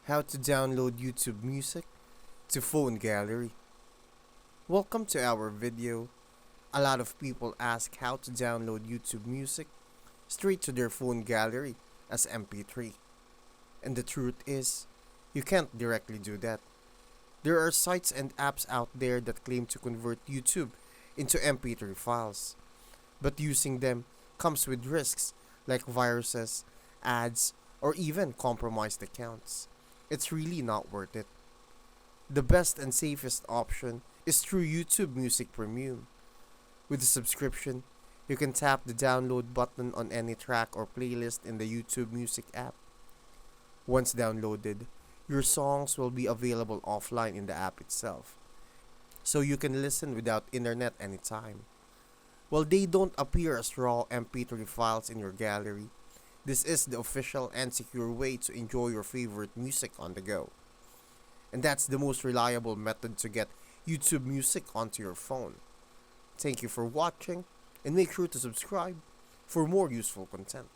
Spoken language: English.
How to download YouTube music to phone gallery. Welcome to our video. A lot of people ask how to download YouTube music straight to their phone gallery as MP3. And the truth is, you can't directly do that. There are sites and apps out there that claim to convert YouTube into MP3 files, but using them comes with risks like viruses, ads, or even compromised accounts. It's really not worth it. The best and safest option is through YouTube Music Premium. With a subscription, you can tap the download button on any track or playlist in the YouTube Music app. Once downloaded, your songs will be available offline in the app itself, so you can listen without internet anytime. While they don't appear as raw MP3 files in your gallery, this is the official and secure way to enjoy your favorite music on the go. And that's the most reliable method to get YouTube music onto your phone. Thank you for watching, and make sure to subscribe for more useful content.